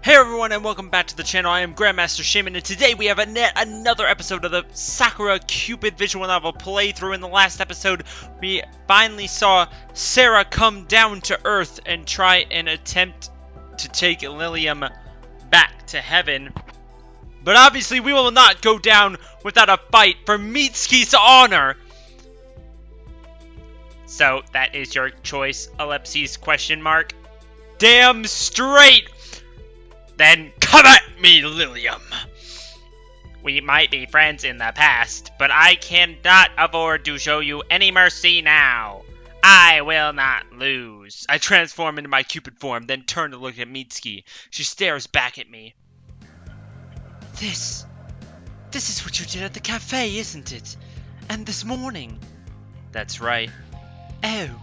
Hey everyone, and welcome back to the channel. I am Grandmaster Shaymin, and today we have another episode of the Sakura Cupid visual novel playthrough. In the last episode, we finally saw Sarah come down to Earth and try and attempt to take Lilium back to heaven. But obviously, we will not go down without a fight for Mitsuki's honor. So, that is your choice, ellipses, question mark? Damn straight! Then come at me, Lilium! We might be friends in the past, but I cannot afford to show you any mercy now. I will not lose. I transform into my Cupid form, then turn to look at Mitsuki. She stares back at me. This is what you did at the cafe, isn't it? And this morning. That's right. Oh,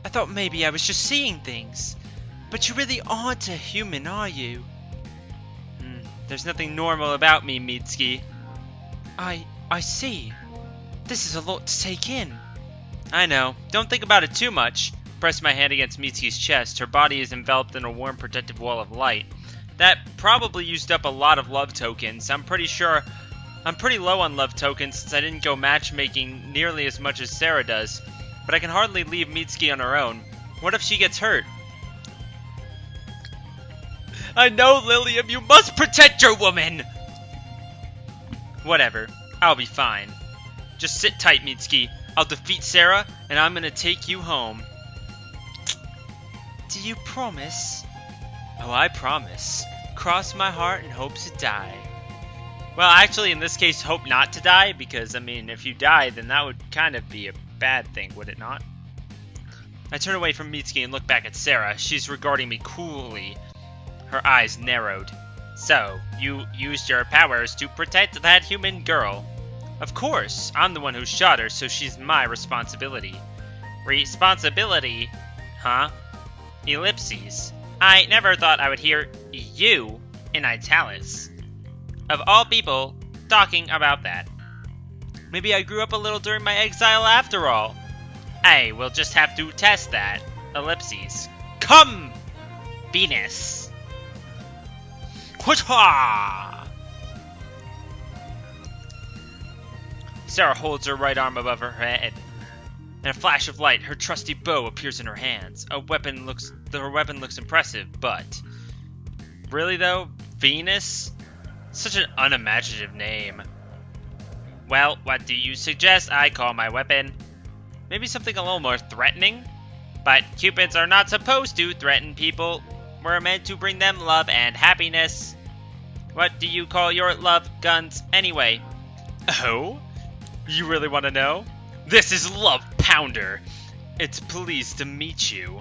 I thought maybe I was just seeing things. But you really aren't a human, are you? There's nothing normal about me, Mitsuki. I see. This is a lot to take in. I know. Don't think about it too much. Press my hand against Mitsuki's chest. Her body is enveloped in a warm, protective wall of light. That probably used up a lot of love tokens. I'm pretty sure I'm pretty low on love tokens since I didn't go matchmaking nearly as much as Sarah does. But I can hardly leave Mitsuki on her own. What if she gets hurt? I know, Lilium, you must protect your woman! Whatever. I'll be fine. Just sit tight, Mitsuki. I'll defeat Sarah, and I'm gonna take you home. Do you promise? Oh, I promise. Cross my heart and hope to die. Well, actually, in this case, hope not to die, because, I mean, if you die, then that would kind of be a bad thing, would it not? I turn away from Mitsuki and look back at Sarah. She's regarding me coolly. Her eyes narrowed. So, you used your powers to protect that human girl? Of course, I'm the one who shot her, so she's my responsibility. Responsibility? Huh? Ellipses. I never thought I would hear you in italics. Of all people, talking about that. Maybe I grew up a little during my exile after all. I will just have to test that. Ellipses. Come, Venus. Sarah holds her right arm above her head. In a flash of light, her trusty bow appears in her hands. Her weapon looks impressive, but... Really though? Venus? Such an unimaginative name. Well, what do you suggest I call my weapon? Maybe something a little more threatening? But Cupids are not supposed to threaten people. We're meant to bring them love and happiness. What do you call your love guns anyway? Oh? You really want to know? This is Love Pounder. It's pleased to meet you.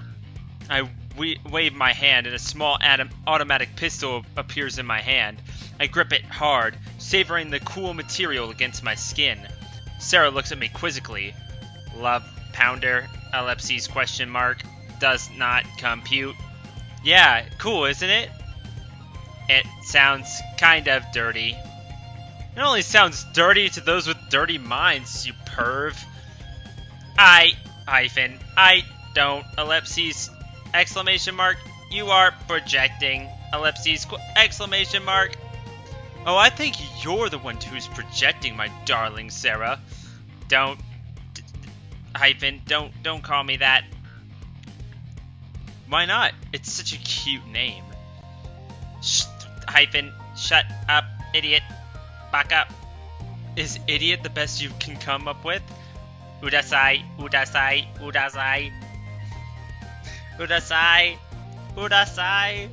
I wave my hand and a small automatic pistol appears in my hand. I grip it hard, savoring the cool material against my skin. Sarah looks at me quizzically. Love Pounder, ellipses, question mark, does not compute. Yeah, cool, isn't it? It sounds kind of dirty. It only sounds dirty to those with dirty minds, you perv. I don't, ellipses, exclamation mark, you are projecting, ellipses, exclamation mark. Oh, I think you're the one who's projecting, my darling Sarah. Don't call me that. Why not? It's such a cute name. Shut up, idiot. Back up. Is idiot the best you can come up with? Udasai, udasai, udasai. Udasai, udasai.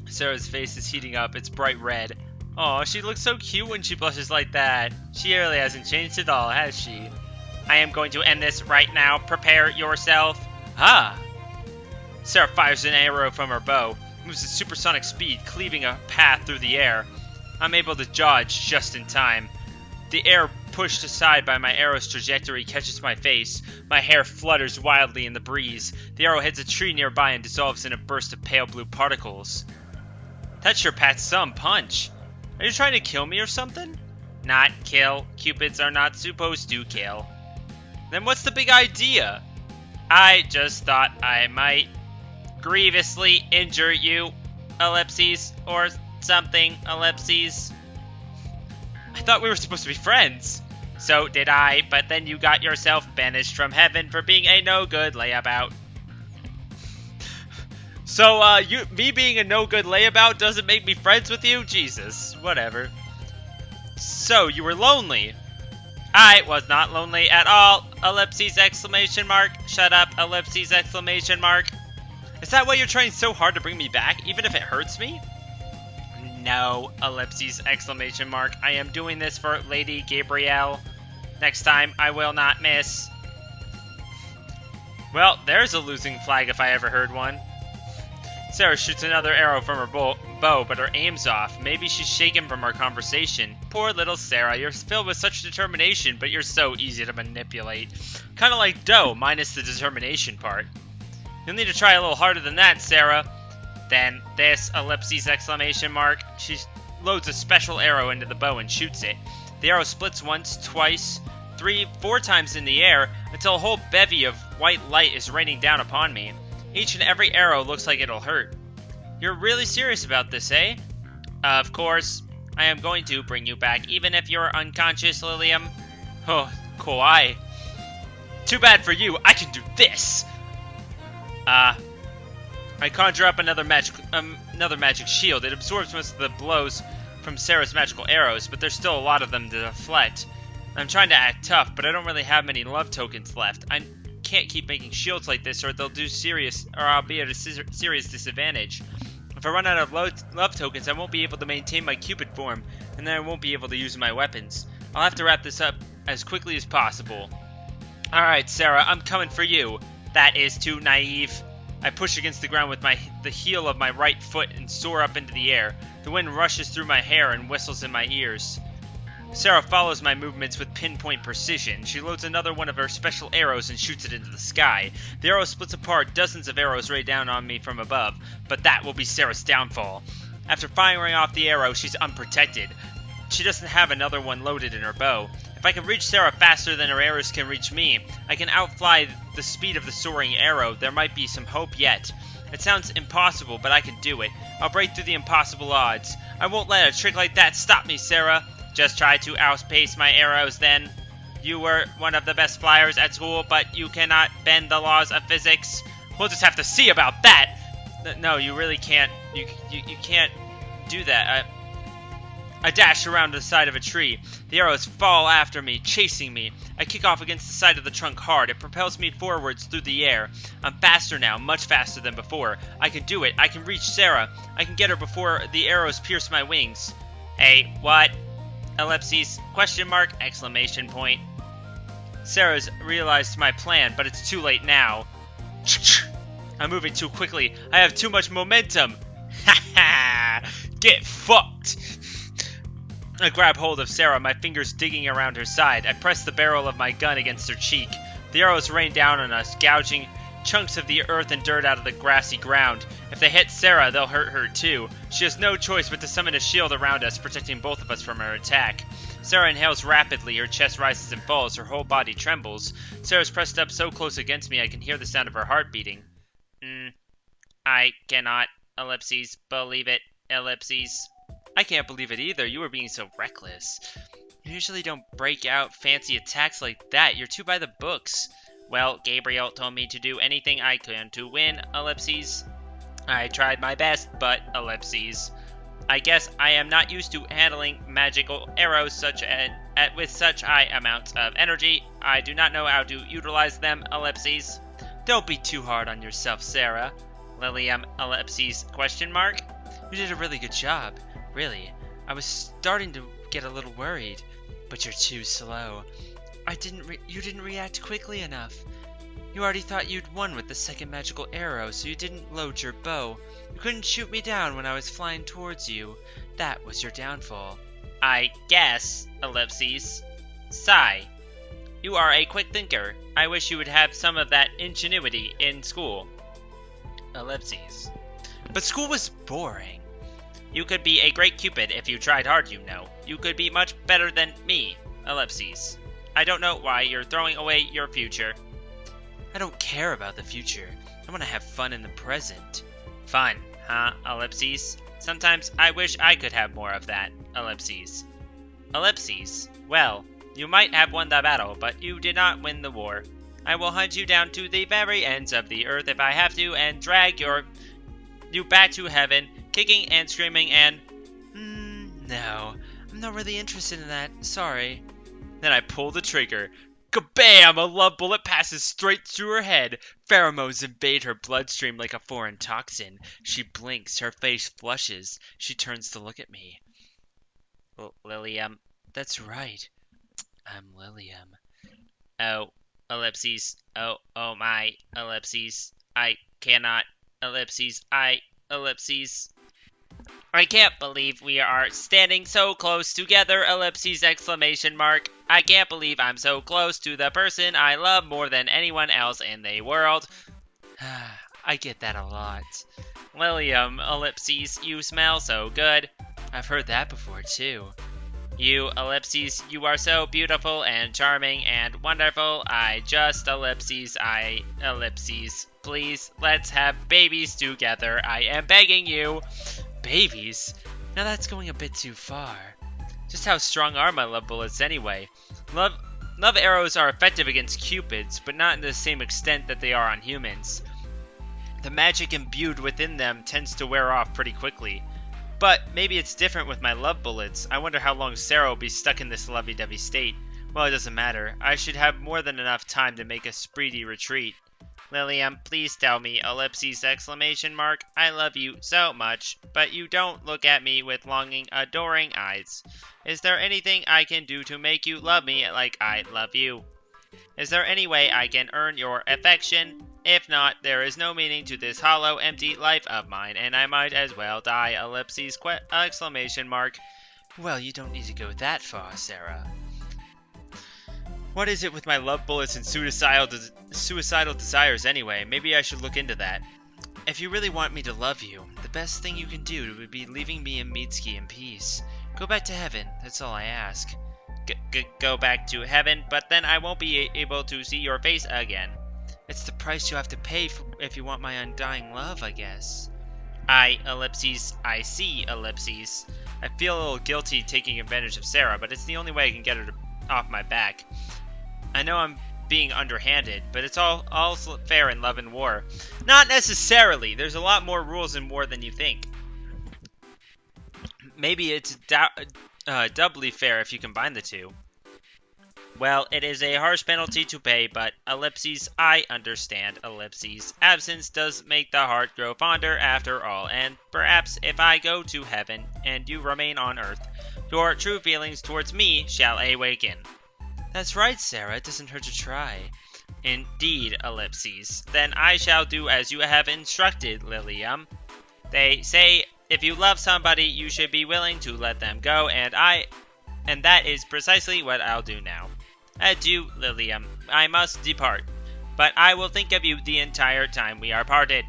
Sarah's face is heating up. It's bright red. Aw, she looks so cute when she blushes like that. She really hasn't changed at all, has she? I am going to end this right now. Prepare yourself. Ah! Sarah fires an arrow from her bow, moves at supersonic speed, cleaving a path through the air. I'm able to dodge just in time. The air pushed aside by my arrow's trajectory catches my face. My hair flutters wildly in the breeze. The arrow hits a tree nearby and dissolves in a burst of pale blue particles. That sure packs some punch. Are you trying to kill me or something? Not kill. Cupids are not supposed to kill. Then what's the big idea? I just thought I might grievously injure you, ellipses, or something, ellipses. I thought we were supposed to be friends. So did I, but then you got yourself banished from heaven for being a no-good layabout. So, me being a no-good layabout doesn't make me friends with you? Jesus, whatever. So, you were lonely. I was not lonely at all, ellipses, exclamation mark. Shut up, ellipses, exclamation mark. Is that why you're trying so hard to bring me back, even if it hurts me? No, ellipses, exclamation mark. I am doing this for Lady Gabrielle. Next time, I will not miss. Well, there's a losing flag if I ever heard one. Sarah shoots another arrow from her bow, but her aim's off. Maybe she's shaken from our conversation. Poor little Sarah, you're filled with such determination, but you're so easy to manipulate. Kinda like dough, minus the determination part. You'll need to try a little harder than that, Sarah. Then this, ellipses, exclamation mark. She loads a special arrow into the bow and shoots it. The arrow splits once, twice, 3, 4 times in the air, until a whole bevy of white light is raining down upon me. Each and every arrow looks like it'll hurt. You're really serious about this, eh? Of course. I am going to bring you back, even if you're unconscious, Lilium. Oh, kawaii. Too bad for you, I can do this! I conjure up another magic shield. It absorbs most of the blows from Sarah's magical arrows, but there's still a lot of them to deflect. I'm trying to act tough, but I don't really have many love tokens left. I can't keep making shields like this, or I'll be at a serious disadvantage. If I run out of love tokens, I won't be able to maintain my Cupid form, and then I won't be able to use my weapons. I'll have to wrap this up as quickly as possible. Alright, Sarah, I'm coming for you. That is too naive. I push against the ground with the heel of my right foot and soar up into the air. The wind rushes through my hair and whistles in my ears. Sarah follows my movements with pinpoint precision. She loads another one of her special arrows and shoots it into the sky. The arrow splits apart, dozens of arrows rain down on me from above, but that will be Sarah's downfall. After firing off the arrow, she's unprotected. She doesn't have another one loaded in her bow. If I can reach Sarah faster than her arrows can reach me, I can outfly the speed of the soaring arrow. There might be some hope yet. It sounds impossible, but I can do it. I'll break through the impossible odds. I won't let a trick like that stop me, Sarah. Just try to outpace my arrows then. You were one of the best flyers at school, but you cannot bend the laws of physics. We'll just have to see about that. No, you really can't. You can't do that. I dash around the side of a tree. The arrows fall after me, chasing me. I kick off against the side of the trunk hard. It propels me forwards through the air. I'm faster now, much faster than before. I can do it. I can reach Sarah. I can get her before the arrows pierce my wings. Hey, what? Ellipses, question mark, exclamation point. Sarah's realized my plan, but it's too late now. I'm moving too quickly. I have too much momentum. Ha ha! Get fucked! I grab hold of Sarah, my fingers digging around her side. I press the barrel of my gun against her cheek. The arrows rain down on us, gouging chunks of the earth and dirt out of the grassy ground. If they hit Sarah, they'll hurt her too. She has no choice but to summon a shield around us, protecting both of us from her attack. Sarah inhales rapidly, her chest rises and falls, her whole body trembles. Sarah's pressed up so close against me I can hear the sound of her heart beating. I cannot, ellipses, believe it, ellipses. I can't believe it either. You were being so reckless. You usually don't break out fancy attacks like that. You're too by the books. Well, Gabriel told me to do anything I can to win, ellipses. I tried my best, but ellipses. I guess I am not used to handling magical arrows with such high amounts of energy. I do not know how to utilize them, ellipses. Don't be too hard on yourself, Sarah. Lilium, ellipses, question mark. You did a really good job. Really, I was starting to get a little worried, but you're too slow. You didn't react quickly enough. You already thought you'd won with the second magical arrow, so you didn't load your bow. You couldn't shoot me down when I was flying towards you. That was your downfall. I guess, ellipses. Sigh. You are a quick thinker. I wish you would have some of that ingenuity in school. Ellipses. But school was boring. You could be a great Cupid if you tried hard, you know. You could be much better than me. Ellipses. I don't know why you're throwing away your future. I don't care about the future. I want to have fun in the present. Fun, huh, ellipses? Sometimes I wish I could have more of that, ellipses. Ellipses? Well, you might have won the battle, but you did not win the war. I will hunt you down to the very ends of the earth if I have to, and drag you back to heaven, kicking and screaming and... no, I'm not really interested in that, sorry. Then I pull the trigger. Kabam! A love bullet passes straight through her head. Pheromones invade her bloodstream like a foreign toxin. She blinks, her face flushes. She turns to look at me. Lilium, that's right. I'm Lilium. Oh, ellipses. Oh my, ellipses. I cannot, ellipses. Ellipses. I can't believe we are standing so close together, ellipses, exclamation mark. I can't believe I'm so close to the person I love more than anyone else in the world. I get that a lot. Lilium, ellipses, you smell so good. I've heard that before, too. You, ellipses, you are so beautiful and charming and wonderful. Ellipses, please, let's have babies together. I am begging you. Babies? Now that's going a bit too far. Just how strong are my love bullets anyway? Love arrows are effective against Cupids, but not in the same extent that they are on humans. The magic imbued within them tends to wear off pretty quickly. But maybe it's different with my love bullets. I wonder how long Sarah will be stuck in this lovey-dovey state. Well, it doesn't matter. I should have more than enough time to make a speedy retreat. Lilium, please tell me, ellipses, exclamation mark, I love you so much, but you don't look at me with longing, adoring eyes. Is there anything I can do to make you love me like I love you? Is there any way I can earn your affection? If not, there is no meaning to this hollow, empty life of mine, and I might as well die, ellipses, exclamation mark. Well, you don't need to go that far, Sarah. What is it with my love bullets and suicidal desires anyway? Maybe I should look into that. If you really want me to love you, the best thing you can do would be leaving me and Mitsuki in peace. Go back to heaven, that's all I ask. Go back to heaven, but then I won't be able to see your face again. It's the price you have to pay if you want my undying love, I guess. Ellipses, I see, ellipses. I feel a little guilty taking advantage of Sarah, but it's the only way I can get her off my back. I know I'm being underhanded, but it's all fair in love and war. Not necessarily. There's a lot more rules in war than you think. Maybe it's doubly fair if you combine the two. Well, it is a harsh penalty to pay, but ellipses, I understand, ellipses. Absence does make the heart grow fonder after all, and perhaps if I go to heaven and you remain on earth, your true feelings towards me shall awaken. That's right, Sarah. It doesn't hurt to try. Indeed, ellipses. Then I shall do as you have instructed, Lilium. They say if you love somebody, you should be willing to let them go, and that is precisely what I'll do now. Adieu, Lilium. I must depart, but I will think of you the entire time we are parted.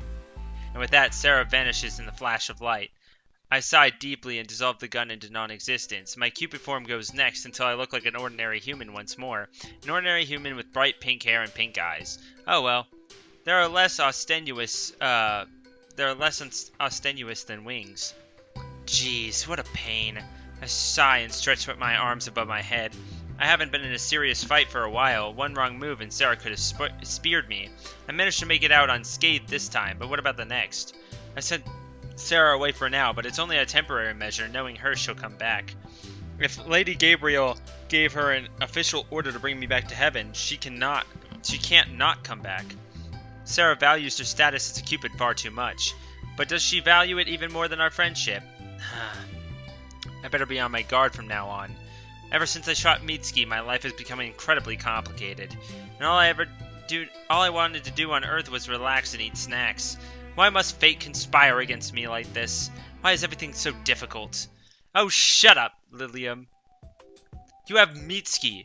And with that, Sarah vanishes in the flash of light. I sigh deeply and dissolve the gun into non-existence. My Cupid form goes next until I look like an ordinary human once more. An ordinary human with bright pink hair and pink eyes. Oh well. They're less ostensious than wings. Jeez, what a pain. I sigh and stretch my arms above my head. I haven't been in a serious fight for a while. One wrong move and Sarah could have speared me. I managed to make it out unscathed this time, but what about the next? I sent Sarah away for now, but it's only a temporary measure. Knowing her, she'll come back. If Lady Gabriel gave her an official order to bring me back to heaven, she can't not come back. Sarah values her status as a Cupid far too much. But does she value it even more than our friendship? I better be on my guard from now on. Ever since I shot Mitsuki, my life has become incredibly complicated. And all I wanted to do on Earth was relax and eat snacks. Why must fate conspire against me like this? Why is everything so difficult? Oh, shut up, Lilium. You have Mitsuki.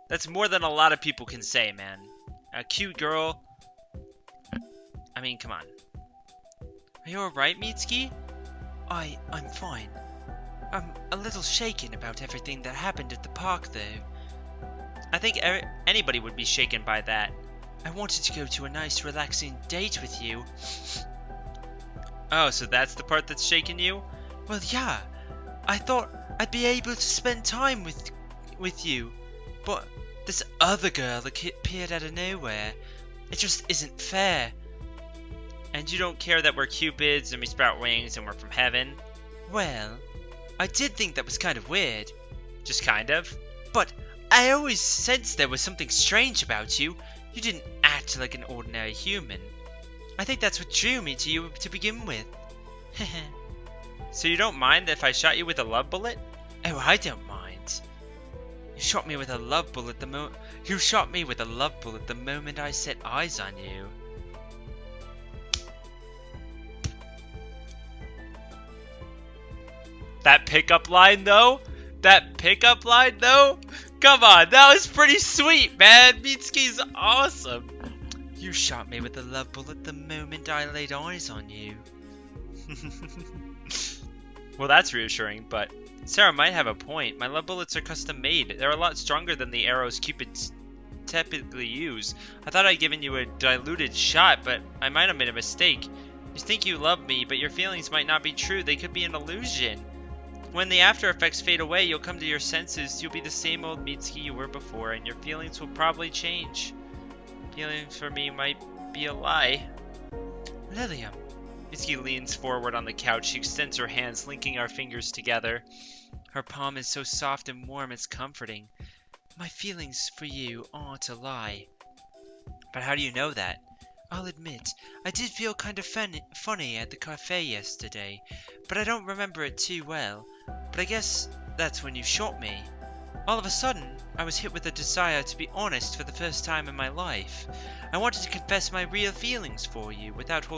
That's more than a lot of people can say, man. A cute girl. I mean, come on. Are you alright, Mitsuki? I'm fine. I'm a little shaken about everything that happened at the park, though. I think anybody would be shaken by that. I wanted to go to a nice relaxing date with you. Oh, so that's the part that's shaking you? Well, yeah. I thought I'd be able to spend time with you. But this other girl that appeared out of nowhere. It just isn't fair. And you don't care that we're Cupids and we sprout wings and we're from heaven? Well, I did think that was kind of weird. Just kind of? But I always sensed there was something strange about you. You didn't act like an ordinary human. I think that's what drew me to you to begin with. So you don't mind if I shot you with a love bullet? Oh, I don't mind. You shot me with a love bullet the moment I set eyes on you. That pickup line though? Come on, that was pretty sweet, man. Mitsuki's awesome. You shot me with a love bullet the moment I laid eyes on you. Well, that's reassuring, but Sarah might have a point. My love bullets are custom made. They're a lot stronger than the arrows Cupids typically use. I thought I'd given you a diluted shot, but I might have made a mistake. You think you love me, but your feelings might not be true. They could be an illusion. When the after effects fade away, you'll come to your senses. You'll be the same old Mitsuki you were before, and your feelings will probably change. Feelings for me might be a lie. Lilium. Mitsuki leans forward on the couch. She extends her hands, linking our fingers together. Her palm is so soft and warm, it's comforting. My feelings for you aren't a lie. But how do you know that? I'll admit, I did feel kind of funny at the cafe yesterday, but I don't remember it too well. But I guess that's when you shot me. All of a sudden, I was hit with a desire to be honest for the first time in my life. I wanted to confess my real feelings for you without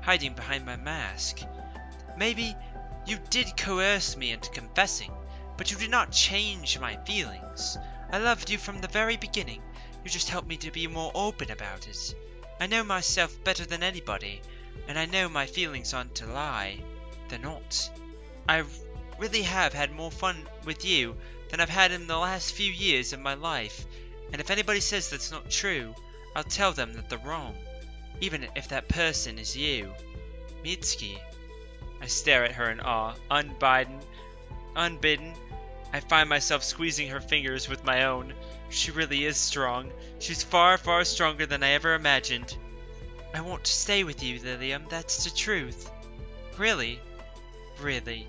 hiding behind my mask. Maybe you did coerce me into confessing, but you did not change my feelings. I loved you from the very beginning. You just helped me to be more open about it. I know myself better than anybody, and I know my feelings aren't a lie. They're not. I really have had more fun with you than I've had in the last few years of my life, and if anybody says that's not true, I'll tell them that they're wrong, even if that person is you. Mitsuki. I stare at her in awe. Unbidden, I find myself squeezing her fingers with my own. She really is strong. She's far, far stronger than I ever imagined. I want to stay with you, Lilium. That's the truth. Really? Really.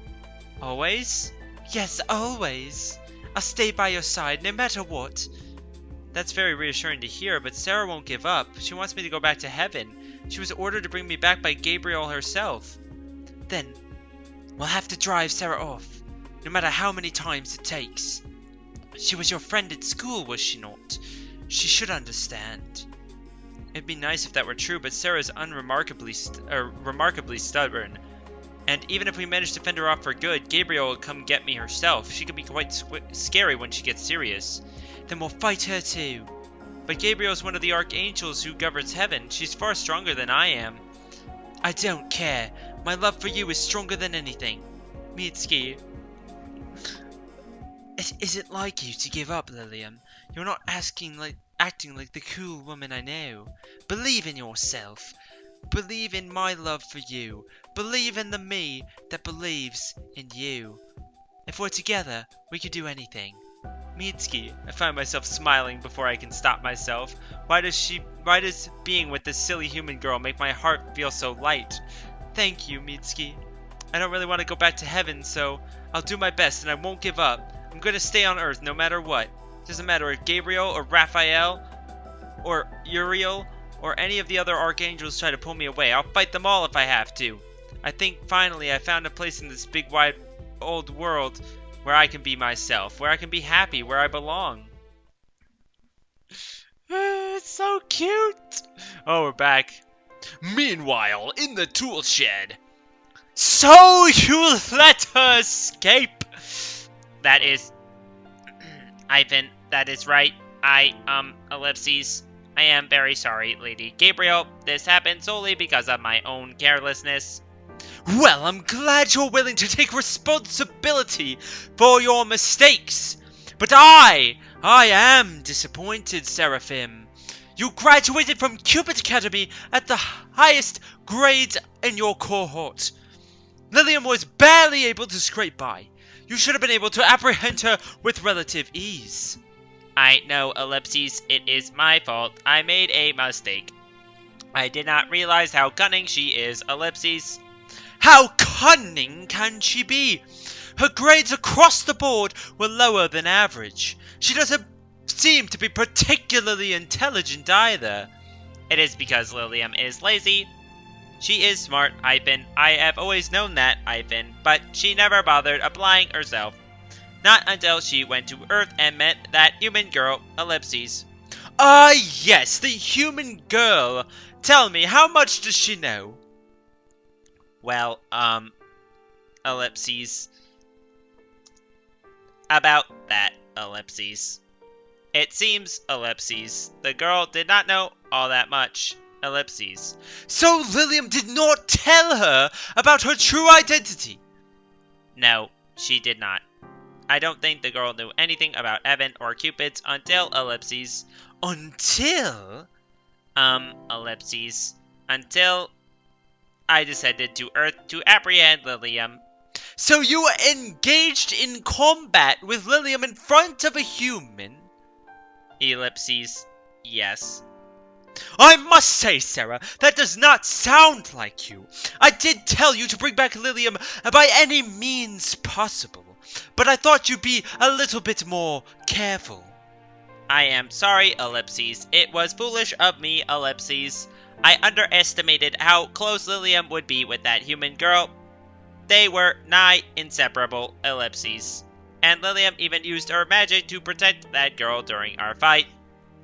Always? Yes, always. I'll stay by your side, no matter what. That's very reassuring to hear, but Sarah won't give up. She wants me to go back to heaven. She was ordered to bring me back by Gabriel herself. Then, we'll have to drive Sarah off, no matter how many times it takes. She was your friend at school, was she not? She should understand. It'd be nice if that were true, but Sarah's remarkably stubborn. And even if we manage to fend her off for good, Gabriel will come get me herself. She can be quite scary when she gets serious. Then we'll fight her too. But Gabriel's one of the archangels who governs heaven. She's far stronger than I am. I don't care. My love for you is stronger than anything. Mitsuki. Is it like you to give up, Lilium? You're not acting like the cool woman I know. Believe in yourself. Believe in my love for you. Believe in the me that believes in you. If we're together, we can do anything. Mitsuki, I find myself smiling before I can stop myself. Why does being with this silly human girl make my heart feel so light? Thank you, Mitsuki. I don't really want to go back to heaven, so I'll do my best and I won't give up. I'm going to stay on Earth no matter what. Doesn't matter if Gabriel or Raphael or Uriel or any of the other archangels try to pull me away. I'll fight them all if I have to. I think finally I found a place in this big wide old world where I can be myself, where I can be happy, where I belong. It's so cute. Oh, we're back. Meanwhile, in the tool shed. So you let her escape? That is... Ivan, that is right. Ellipses. I am very sorry, Lady Gabriel. This happened solely because of my own carelessness. Well, I'm glad you're willing to take responsibility for your mistakes. But I am disappointed, Seraphim. You graduated from Cupid Academy at the highest grades in your cohort. Lilium was barely able to scrape by. You should have been able to apprehend her with relative ease. I know, Ellipses. It is my fault. I made a mistake. I did not realize how cunning she is, Ellipses. How cunning can she be? Her grades across the board were lower than average. She doesn't seem to be particularly intelligent either. It is because Lilium is lazy. She is smart, Hyphen. I have always known that, Hyphen, but she never bothered applying herself. Not until she went to Earth and met that human girl, Ellipses. Ah, yes, the human girl. Tell me, how much does she know? Well, Ellipses. About that, Ellipses. It seems, Ellipses, the girl did not know all that much. Ellipses. So Lilium did not tell her about her true identity? No, she did not. I don't think the girl knew anything about Evan or Cupid's until Ellipses. Until? Ellipses. Until I descended to Earth to apprehend Lilium. So you were engaged in combat with Lilium in front of a human? Ellipses. Yes. I must say, Sarah, that does not sound like you. I did tell you to bring back Lilium by any means possible, but I thought you'd be a little bit more careful. I am sorry, Ellipses. It was foolish of me, Ellipses. I underestimated how close Lilium would be with that human girl. They were nigh inseparable, Ellipses. And Lilium even used her magic to protect that girl during our fight.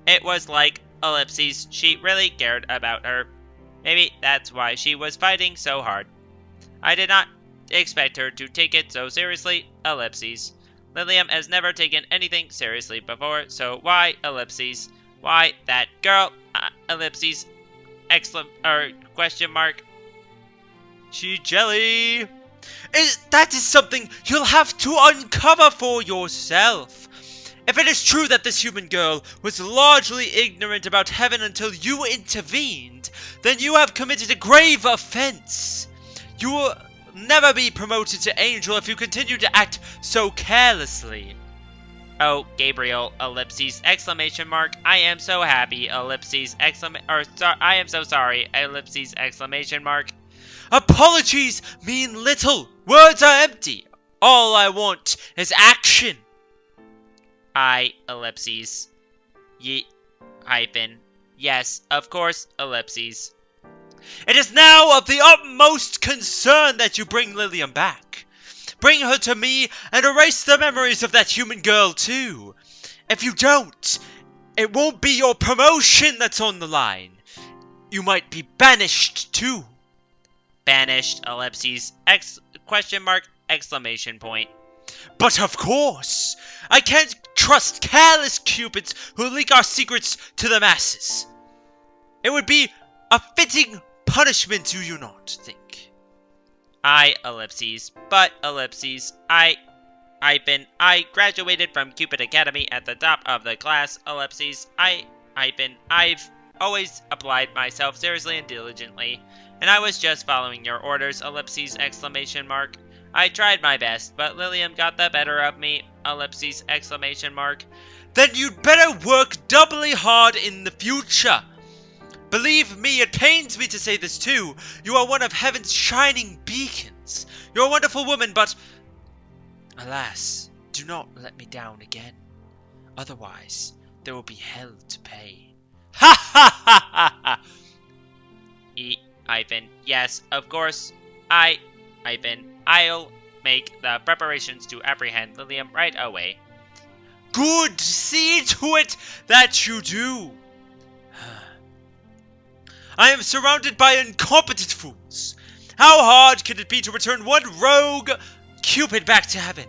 It was like, Ellipses, she really cared about her. Maybe that's why she was fighting so hard. I did not expect her to take it so seriously, Ellipses. Lilium has never taken anything seriously before, so why, Ellipses? Why that girl, Ellipses, question mark. She jelly. That is something you'll have to uncover for yourself. If it is true that this human girl was largely ignorant about heaven until you intervened, then you have committed a grave offense. You will never be promoted to angel if you continue to act so carelessly. Oh, Gabriel, Ellipses, exclamation mark. I am so happy, Ellipses, I am so sorry, Ellipses, exclamation mark. Apologies mean little. Words are empty. All I want is action. Ellipses. Yes, of course, Ellipses. It is now of the utmost concern that you bring Lilium back. Bring her to me and erase the memories of that human girl too. If you don't, it won't be your promotion that's on the line. You might be banished too. Banished, Ellipses, question mark, exclamation point. But of course, I can't trust careless cupids who leak our secrets to the masses. It would be a fitting punishment, do you not think? Ellipses, but Ellipses, I graduated from Cupid Academy at the top of the class, Ellipses. I've always applied myself seriously and diligently, and I was just following your orders, Ellipses, exclamation mark. I tried my best, but Lilium got the better of me, Ellipses, exclamation mark. Then you'd better work doubly hard in the future. Believe me, it pains me to say this too. You are one of heaven's shining beacons. You're a wonderful woman, but alas, do not let me down again. Otherwise, there will be hell to pay. Ha ha ha ha ha! Yes, of course. I'll make the preparations to apprehend Lilium right away. Good! See to it that you do! I am surrounded by incompetent fools. How hard can it be to return one rogue Cupid back to heaven?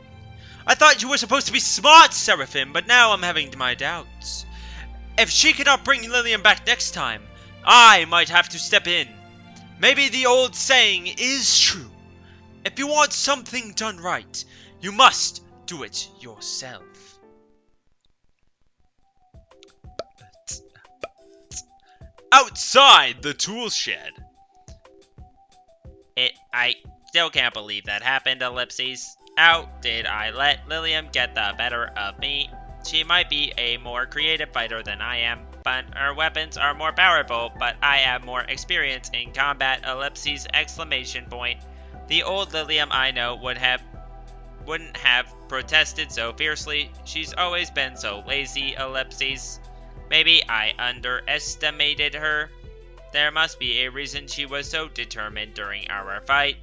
I thought you were supposed to be smart, Seraphim, but now I'm having my doubts. If she cannot bring Lilium back next time, I might have to step in. Maybe the old saying is true. If you want something done right, you must do it yourself. outside the tool shed. I still can't believe that happened, ellipses. How did I let Lilium get the better of me? She might be a more creative fighter than I am, but her weapons are more powerful, but I have more experience in combat, ellipses, exclamation point. The old Lilium I know wouldn't have protested so fiercely. She's always been so lazy, ellipses. Maybe I underestimated her. There must be a reason she was so determined during our fight.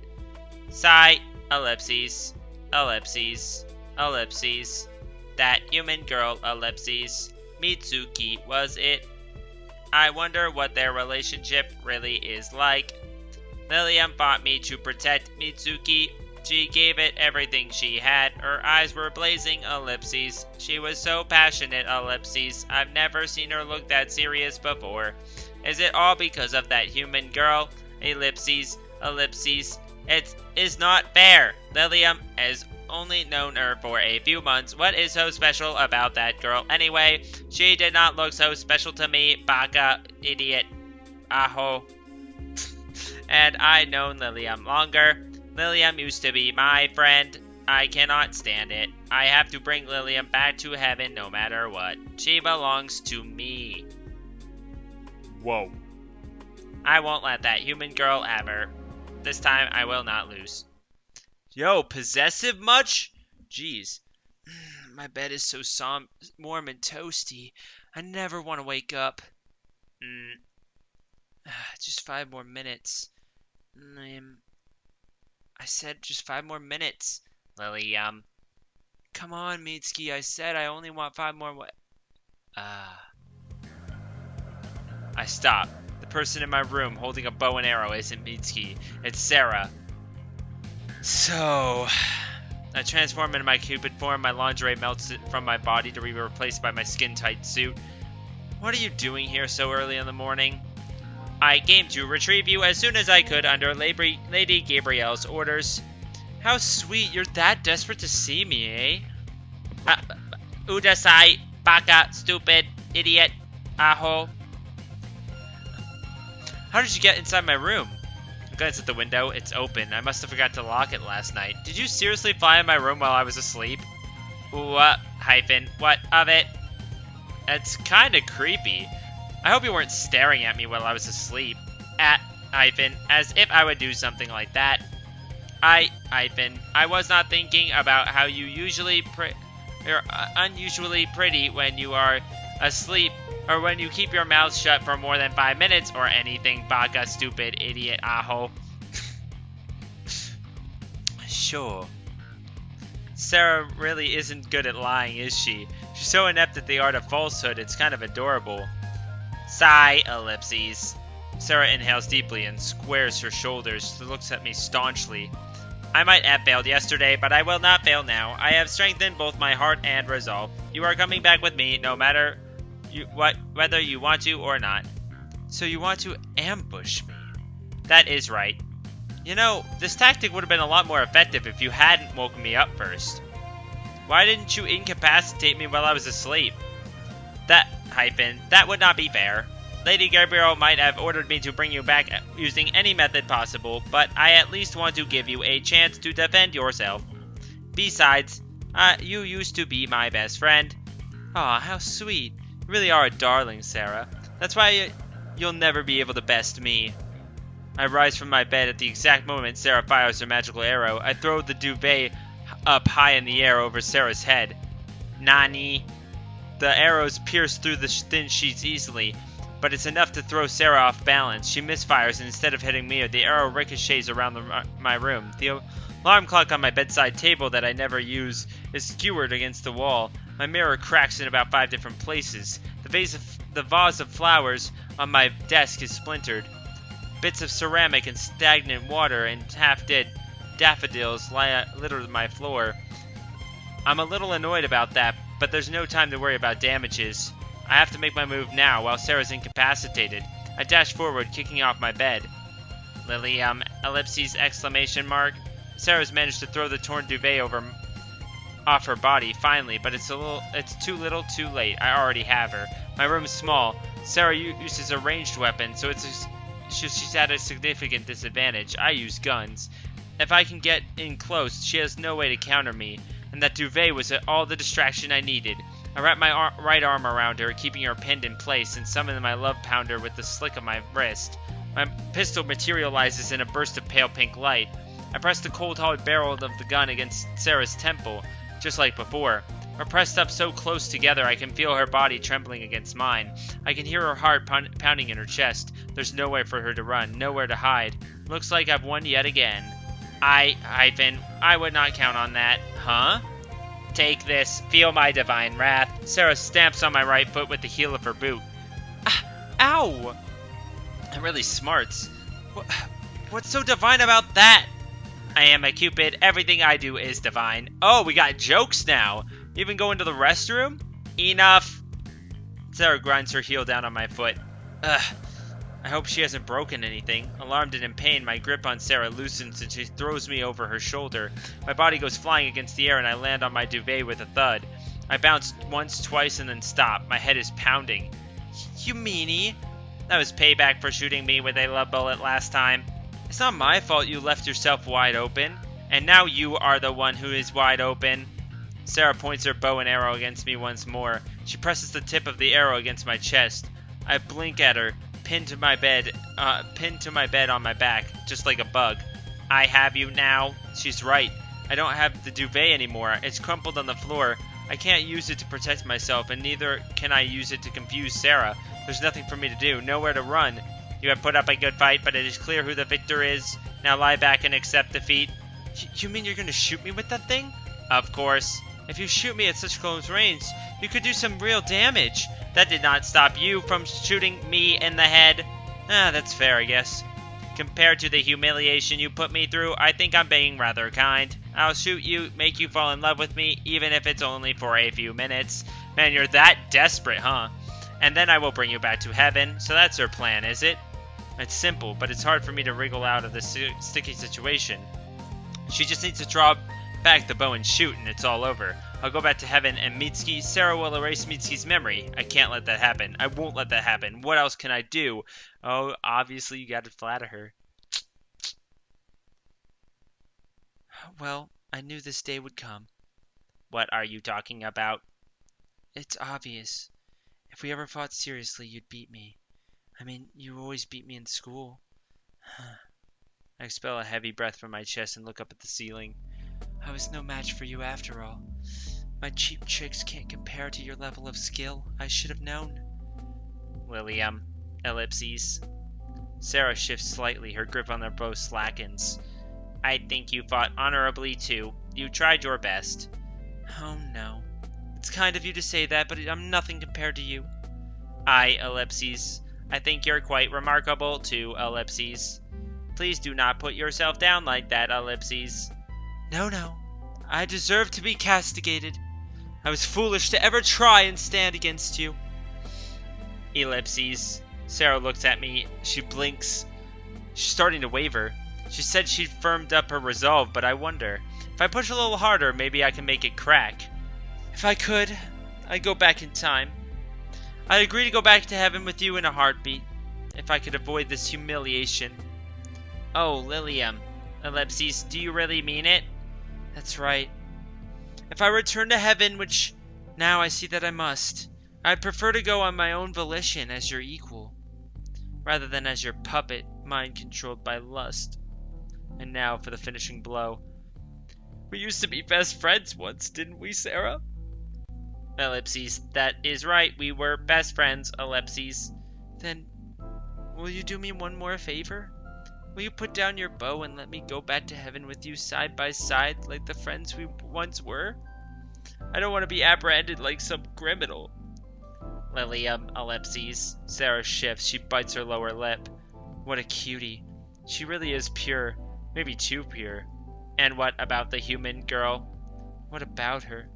Sigh, ellipses, ellipses, ellipses. That human girl, ellipses. Mitsuki, was it? I wonder what their relationship really is like. Lilium fought me to protect Mitsuki. She gave it everything she had. Her eyes were blazing, ellipses. She was so passionate, ellipses. I've never seen her look that serious before. Is it all because of that human girl? Ellipses, ellipses. It is not fair. Lilium has only known her for a few months. What is so special about that girl anyway? She did not look so special to me, baka, idiot, aho. And I known Lilium longer. Lilium used to be my friend. I cannot stand it. I have to bring Lilium back to heaven no matter what. She belongs to me. Whoa. I won't let that human girl have her. This time I will not lose. Yo, possessive much? Jeez. My bed is so warm and toasty. I never want to wake up. Just 5 more minutes. I said just 5 more minutes. Lilium. Come on, Mitsuki. I said I only want 5 more. I stop. The person in my room holding a bow and arrow isn't Mitsuki. It's Sarah. So, I transform into my Cupid form. My lingerie melts from my body to be replaced by my skin-tight suit. What are you doing here so early in the morning? I came to retrieve you as soon as I could under Lady Gabrielle's orders. How sweet. You're that desperate to see me, eh? Udasai, baka, stupid, idiot, aho. How did you get inside my room? I glance at the window. It's open. I must have forgot to lock it last night. Did you seriously fly in my room while I was asleep? What of it? That's kinda creepy. I hope you weren't staring at me while I was asleep. As if I would do something like that. I was not thinking about how you you're unusually pretty when you are asleep, or when you keep your mouth shut for more than 5 minutes, or anything, baka, stupid, idiot, aho. Sure. Sarah really isn't good at lying, is she? She's so inept at the art of falsehood, it's kind of adorable. Sigh, ellipses. Sarah inhales deeply and squares her shoulders. She looks at me staunchly. I might have failed yesterday, but I will not fail now. I have strengthened both my heart and resolve. You are coming back with me, no matter whether you want to or not. So you want to ambush me? That is right. You know, this tactic would have been a lot more effective if you hadn't woken me up first. Why didn't you incapacitate me while I was asleep? That would not be fair. Lady Gabrielle might have ordered me to bring you back using any method possible, but I at least want to give you a chance to defend yourself. Besides, you used to be my best friend. Aw, how sweet. You really are a darling, Sarah. That's why you'll never be able to best me. I rise from my bed at the exact moment Sarah fires her magical arrow. I throw the duvet up high in the air over Sarah's head. Nani? The arrows pierce through the thin sheets easily, but it's enough to throw Sarah off balance. She misfires, and instead of hitting me, the arrow ricochets around my room. The alarm clock on my bedside table that I never use is skewered against the wall. My mirror cracks in about 5 different places. The vase of flowers on my desk is splintered. Bits of ceramic and stagnant water and half-dead daffodils litter my floor. I'm a little annoyed about that, but there's no time to worry about damages. I have to make my move now while Sarah's incapacitated. I dash forward, kicking off my bed. Lilium, ellipses, exclamation mark. Sarah's managed to throw the torn duvet off her body, finally, but it's too little, too late. I already have her. My room's small, Sarah uses a ranged weapon, so she's at a significant disadvantage. I use guns. If I can get in close, she has no way to counter me, and that duvet was all the distraction I needed. I wrap my right arm around her, keeping her pinned in place, and summon my love pounder with the slick of my wrist. My pistol materializes in a burst of pale pink light. I press the cold hard barrel of the gun against Sarah's temple, just like before. We're pressed up so close together I can feel her body trembling against mine. I can hear her heart pounding in her chest. There's nowhere for her to run, nowhere to hide. Looks like I've won yet again. Ivan, I would not count on that. Huh? Take this. Feel my divine wrath. Sarah stamps on my right foot with the heel of her boot. Ah, ow! That really smarts. What's so divine about that? I am a Cupid. Everything I do is divine. Oh, we got jokes now. Even going to the restroom? Enough. Sarah grinds her heel down on my foot. Ugh. I hope she hasn't broken anything. Alarmed and in pain, my grip on Sarah loosens and she throws me over her shoulder. My body goes flying against the air and I land on my duvet with a thud. I bounce once, twice, and then stop. My head is pounding. You meanie. That was payback for shooting me with a love bullet last time. It's not my fault you left yourself wide open. And now you are the one who is wide open. Sarah points her bow and arrow against me once more. She presses the tip of the arrow against my chest. I blink at her, pinned to my bed on my back, just like a bug. I have you now. She's right. I don't have the duvet anymore. It's crumpled on the floor. I can't use it to protect myself, and neither can I use it to confuse Sarah. There's nothing for me to do, nowhere to run. You have put up a good fight, but it is clear who the victor is. Now lie back and accept defeat. You mean you're going to shoot me with that thing? Of course. If you shoot me at such close range, you could do some real damage. That did not stop you from shooting me in the head. That's fair, I guess. Compared to the humiliation you put me through, I think I'm being rather kind. I'll shoot you, make you fall in love with me, even if it's only for a few minutes. Man, you're that desperate, huh? And then I will bring you back to heaven. So that's her plan, is it? It's simple, but it's hard for me to wriggle out of this sticky situation. She just needs to draw back the bow and shoot, and it's all over. I'll go back to heaven, and Mitsuki, Sarah will erase Mitsuki's memory. I can't let that happen. I won't let that happen. What else can I do? Oh, obviously you gotta flatter her. Well, I knew this day would come. What are you talking about? It's obvious. If we ever fought seriously, you'd beat me. I mean, you always beat me in school. I expel a heavy breath from my chest and look up at the ceiling. I was no match for you after all. My cheap tricks can't compare to your level of skill. I should have known. William. Ellipses. Sarah shifts slightly. Her grip on their bow slackens. I think you fought honorably too. You tried your best. Oh no. It's kind of you to say that, but I'm nothing compared to you. Ellipses. I think you're quite remarkable too, Ellipses. Please do not put yourself down like that, Ellipses. No. I deserve to be castigated. I was foolish to ever try and stand against you. Ellipses. Sarah looks at me. She blinks. She's starting to waver. She said she'd firmed up her resolve, but I wonder. If I push a little harder, maybe I can make it crack. If I could, I'd go back in time. I'd agree to go back to heaven with you in a heartbeat. If I could avoid this humiliation. Oh, Lilium. Ellipses, do you really mean it? That's right. If I return to heaven, which now I see that I must, I'd prefer to go on my own volition as your equal, rather than as your puppet, mind-controlled by lust. And now for the finishing blow. We used to be best friends once, didn't we, Sarah? Ellipses, that is right. We were best friends, Ellipses. Then, will you do me one more favor? Will you put down your bow and let me go back to heaven with you side by side like the friends we once were? I don't want to be apprehended like some criminal. Lilium, Ellipses. Sarah shifts. She bites her lower lip. What a cutie. She really is pure. Maybe too pure. And what about the human girl? What about her?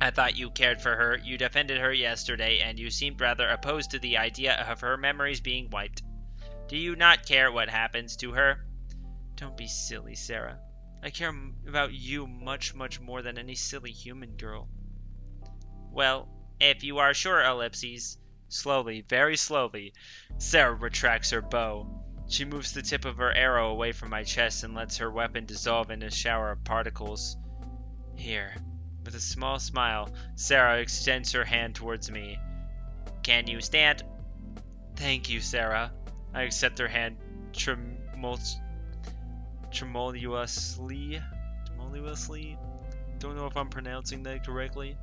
I thought you cared for her. You defended her yesterday, and you seemed rather opposed to the idea of her memories being wiped. Do you not care what happens to her? Don't be silly, Sarah. I care about you much, much more than any silly human girl. Well, if you are sure, Ellipses, Slowly, very slowly, Sarah retracts her bow. She moves the tip of her arrow away from my chest and lets her weapon dissolve in a shower of particles. Here. With a small smile, Sarah extends her hand towards me. Can you stand? Thank you, Sarah. I accept her hand tremulously. Don't know if I'm pronouncing that correctly.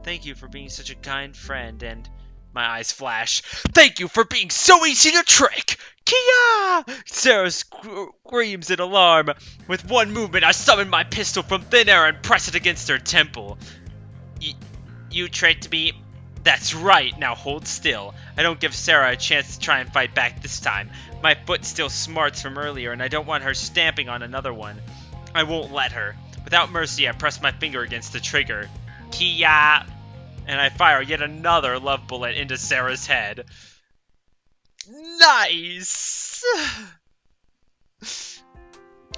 Thank you for being such a kind friend, and my eyes flash. Thank you for being so easy to trick! Kia! Sarah screams in alarm. With one movement, I summon my pistol from thin air and press it against her temple. You tricked me? That's right, now hold still. I don't give Sarah a chance to try and fight back this time. My foot still smarts from earlier, and I don't want her stamping on another one. I won't let her. Without mercy, I press my finger against the trigger. Kia! And I fire yet another love bullet into Sarah's head. Nice!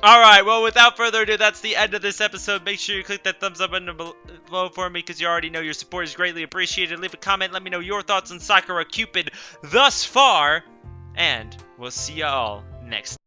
Alright, well, without further ado, that's the end of this episode. Make sure you click that thumbs up button below for me, because you already know your support is greatly appreciated. Leave a comment, let me know your thoughts on Sakura Cupid thus far, and we'll see y'all next time.